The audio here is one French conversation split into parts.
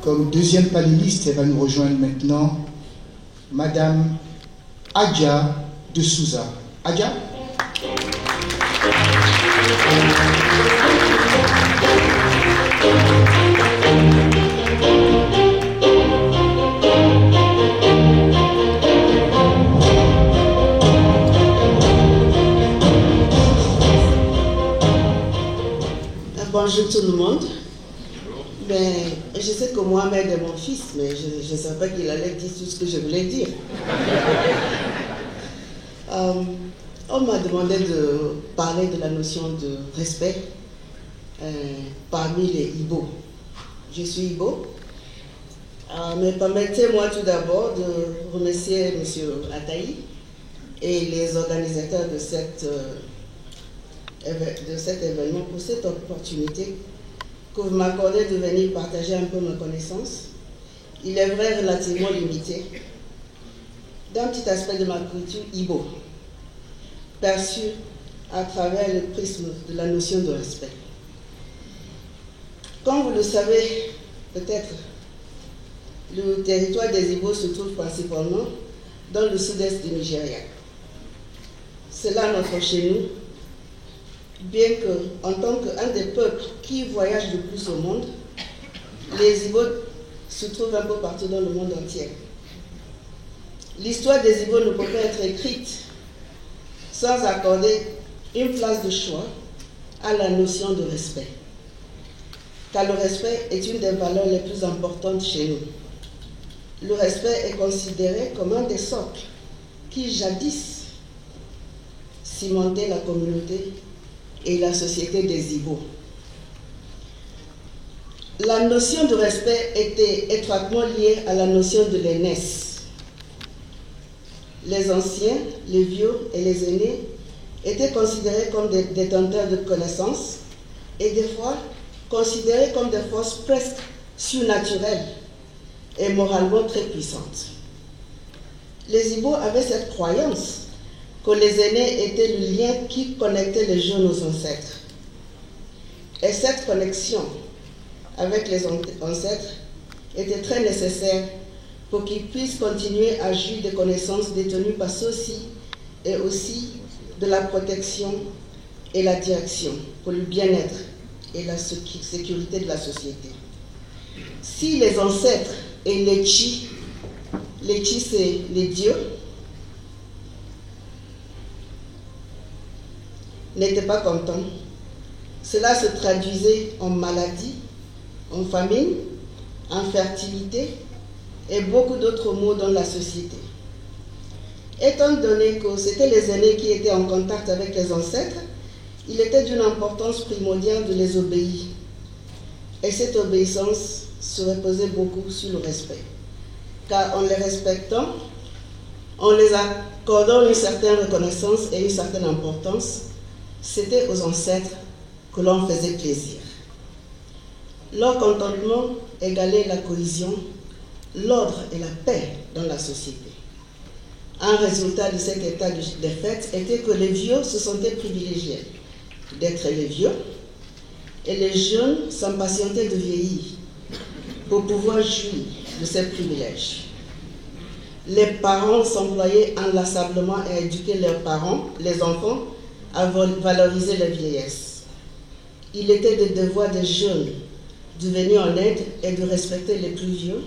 Comme deuxième panéliste, elle va nous rejoindre maintenant, Madame Adja de Souza. Adja? Bonjour tout le monde. Ben, je sais que Mohamed est mon fils, mais je ne savais pas qu'il allait dire tout ce que je voulais dire. On m'a demandé de parler de la notion de respect parmi les Ibo. Je suis Ibo, mais permettez-moi tout d'abord de remercier M. Ataï et les organisateurs de cet événement pour cette opportunité que vous m'accordez de venir partager un peu ma connaissance. Il est vrai relativement limité d'un petit aspect de ma culture Ibo, perçu à travers le prisme de la notion de respect. Comme vous le savez, peut-être, le territoire des Ibo se trouve principalement dans le sud-est du Nigeria. C'est là notre chez nous, bien que, en tant qu'un des peuples qui voyage le plus au monde, les Ibo se trouvent un peu partout dans le monde entier. L'histoire des Ibo ne peut pas être écrite sans accorder une place de choix à la notion de respect. Car le respect est une des valeurs les plus importantes chez nous. Le respect est considéré comme un des socles qui jadis cimentaient la communauté et la société des Ibo. La notion de respect était étroitement liée à la notion de l'aînesse. Les anciens, les vieux et les aînés étaient considérés comme des détenteurs de connaissances et des fois considérés comme des forces presque surnaturelles et moralement très puissantes. Les Ibo avaient cette croyance que les aînés étaient le lien qui connectait les jeunes aux ancêtres. Et cette connexion avec les ancêtres était très nécessaire pour qu'ils puissent continuer à jouir des connaissances détenues par ceux-ci et aussi de la protection et la direction pour le bien-être et la sécurité de la société. Si les ancêtres et les chi c'est les dieux, n'étaient pas contents, cela se traduisait en maladie, en famine, infertilité et beaucoup d'autres maux dans la société. Étant donné que c'était les aînés qui étaient en contact avec les ancêtres, il était d'une importance primordiale de les obéir. Et cette obéissance se reposait beaucoup sur le respect. Car en les respectant, en les accordant une certaine reconnaissance et une certaine importance, c'était aux ancêtres que l'on faisait plaisir. Leur contentement égalait la cohésion, l'ordre et la paix dans la société. Un résultat de cet état de fait était que les vieux se sentaient privilégiés d'être les vieux et les jeunes s'impatientaient de vieillir pour pouvoir jouir de ces privilèges. Les parents s'employaient inlassablement à éduquer leurs parents, les enfants, à valoriser la vieillesse. Il était des devoirs des jeunes de venir en aide et de respecter les plus vieux,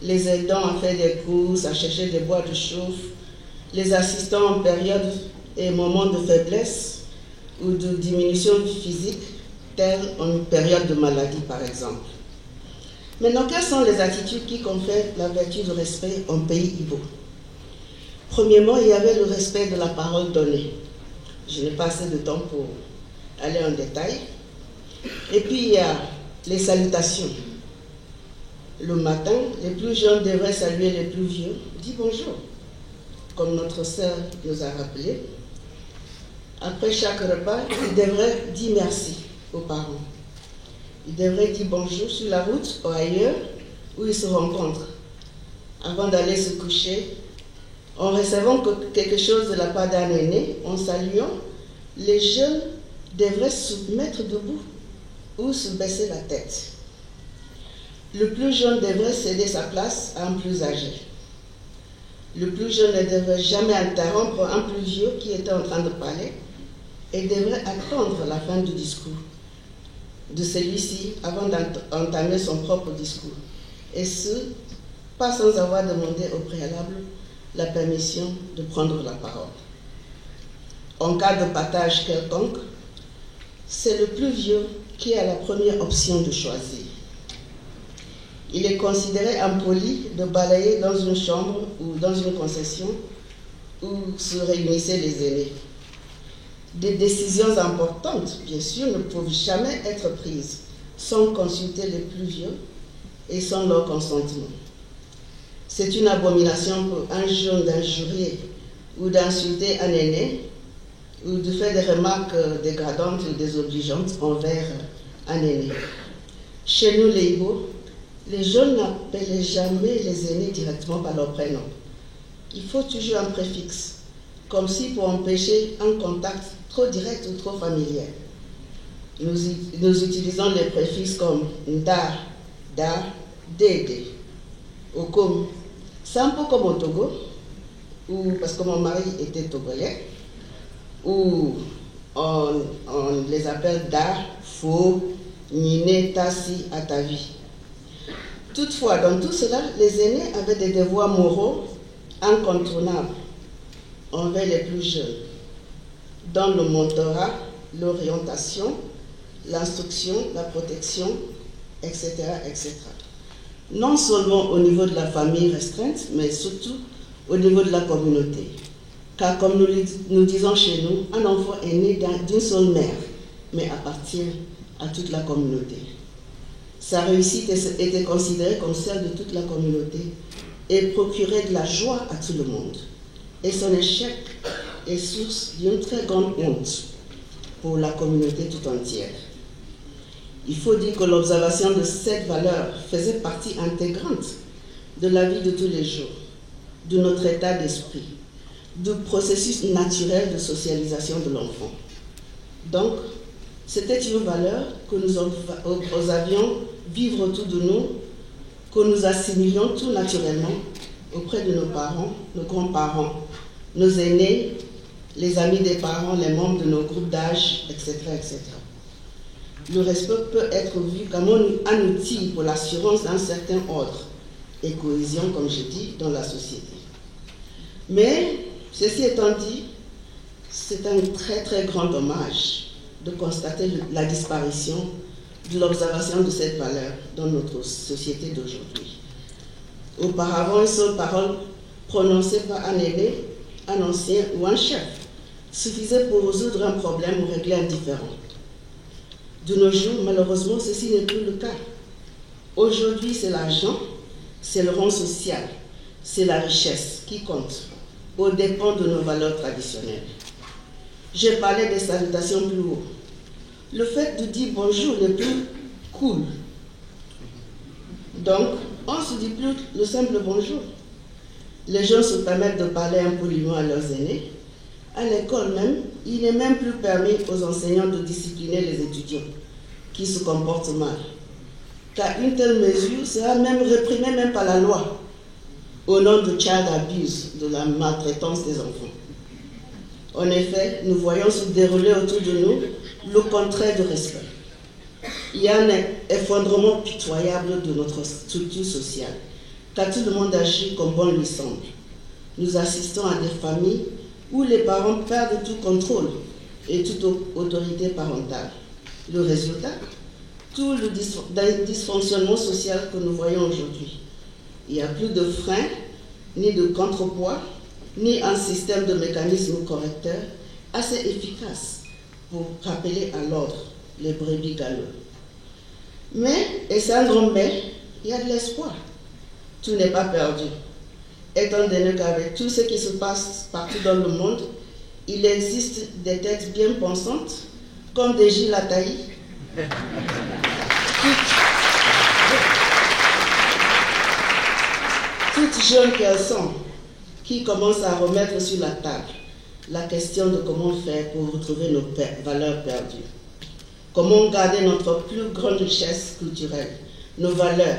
les aidant à faire des courses, à chercher des bois de chauffe, les assistant en période et moments de faiblesse ou de diminution physique, telle en période de maladie par exemple. Maintenant, quelles sont les attitudes qui confèrent la vertu de respect en pays Ibo? Premièrement, il y avait le respect de la parole donnée. Je n'ai pas assez de temps pour aller en détail. Et puis il y a les salutations. Le matin, les plus jeunes devraient saluer les plus vieux, dire bonjour, comme notre sœur nous a rappelé. Après chaque repas, ils devraient dire merci aux parents. Ils devraient dire bonjour sur la route ou ailleurs où ils se rencontrent. Avant d'aller se coucher, en recevant quelque chose de la part d'un aîné, en saluant, les jeunes devraient se mettre debout ou se baisser la tête. Le plus jeune devrait céder sa place à un plus âgé. Le plus jeune ne devrait jamais interrompre un plus vieux qui était en train de parler et devrait attendre la fin du discours de celui-ci avant d'entamer son propre discours. Et ce, pas sans avoir demandé au préalable la permission de prendre la parole. En cas de partage quelconque, c'est le plus vieux qui a la première option de choisir. Il est considéré impoli de balayer dans une chambre ou dans une concession où se réunissaient les aînés. Des décisions importantes, bien sûr, ne peuvent jamais être prises sans consulter les plus vieux et sans leur consentement. C'est une abomination pour un jeune d'injurier ou d'insulter un aîné ou de faire des remarques dégradantes ou désobligeantes envers un aîné. Chez nous, les Igbo, les jeunes n'appellent jamais les aînés directement par leur prénom. Il faut toujours un préfixe, comme si pour empêcher un contact trop direct ou trop familier. Nous utilisons les préfixes comme nda, da, dede, ou comme, c'est un peu comme au Togo, ou parce que mon mari était togolais, où on les appelle da, fo, nine, tassi, atavi. Toutefois, dans tout cela, les aînés avaient des devoirs moraux incontournables envers les plus jeunes, dans le mentorat, l'orientation, l'instruction, la protection, etc., etc. Non seulement au niveau de la famille restreinte, mais surtout au niveau de la communauté. Car comme nous disons chez nous, un enfant est né d'une seule mère, mais appartient à toute la communauté. Sa réussite était considérée comme celle de toute la communauté et procurait de la joie à tout le monde. Et son échec est source d'une très grande honte pour la communauté tout entière. Il faut dire que l'observation de cette valeur faisait partie intégrante de la vie de tous les jours, de notre état d'esprit, du processus naturel de socialisation de l'enfant. Donc, c'était une valeur que nous osavions vivre autour de nous, que nous assimilions tout naturellement auprès de nos parents, nos grands-parents, nos aînés, les amis des parents, les membres de nos groupes d'âge, etc., etc. Le respect peut être vu comme un outil pour l'assurance d'un certain ordre et cohésion, comme je dis, dans la société. Mais, ceci étant dit, c'est un très très grand dommage de constater la disparition de l'observation de cette valeur dans notre société d'aujourd'hui. Auparavant, une seule parole prononcée par un aîné, un ancien ou un chef suffisait pour résoudre un problème ou régler un différend. De nos jours, malheureusement, ceci n'est plus le cas. Aujourd'hui, c'est l'argent, c'est le rang social, c'est la richesse qui compte, aux dépens de nos valeurs traditionnelles. J'ai parlé des salutations plus haut. Le fait de dire bonjour n'est plus cool. Donc, on ne se dit plus le simple bonjour. Les gens se permettent de parler impoliment à leurs aînés. À l'école même, il n'est même plus permis aux enseignants de discipliner les étudiants qui se comportent mal. Car une telle mesure sera même réprimée même par la loi, au nom de child abuse, de la maltraitance des enfants. En effet, nous voyons se dérouler autour de nous le contraire de respect. Il y a un effondrement pitoyable de notre structure sociale, car tout le monde agit comme bon lui semble. Nous assistons à des familles où les parents perdent tout contrôle et toute autorité parentale. Le résultat, tout le dysfonctionnement social que nous voyons aujourd'hui. Il n'y a plus de frein, ni de contrepoids, ni un système de mécanismes correcteurs assez efficace pour rappeler à l'ordre les brebis galeuses. Mais, et c'est un grand mais, il y a de l'espoir. Tout n'est pas perdu. Étant donné qu'avec tout ce qui se passe partout dans le monde, il existe des têtes bien pensantes, comme des Gilles Attali, toutes jeunes qu'elles sont, qui commencent à remettre sur la table la question de comment faire pour retrouver nos valeurs perdues. Comment garder notre plus grande richesse culturelle, nos valeurs,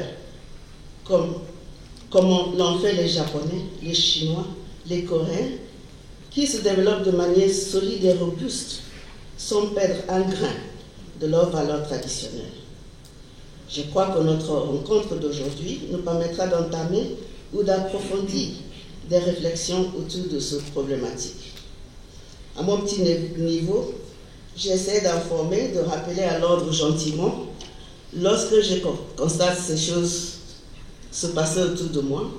comme l'ont fait les Japonais, les Chinois, les Coréens, qui se développent de manière solide et robuste, sans perdre un grain de leurs valeurs traditionnelles. Je crois que notre rencontre d'aujourd'hui nous permettra d'entamer ou d'approfondir des réflexions autour de cette problématique. À mon petit niveau, j'essaie d'informer, de rappeler à l'ordre gentiment lorsque je constate ces choses se passer autour de moi,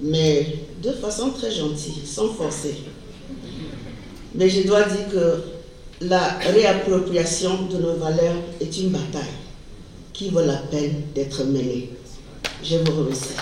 mais de façon très gentille, sans forcer. Mais je dois dire que la réappropriation de nos valeurs est une bataille qui vaut la peine d'être menée. Je vous remercie.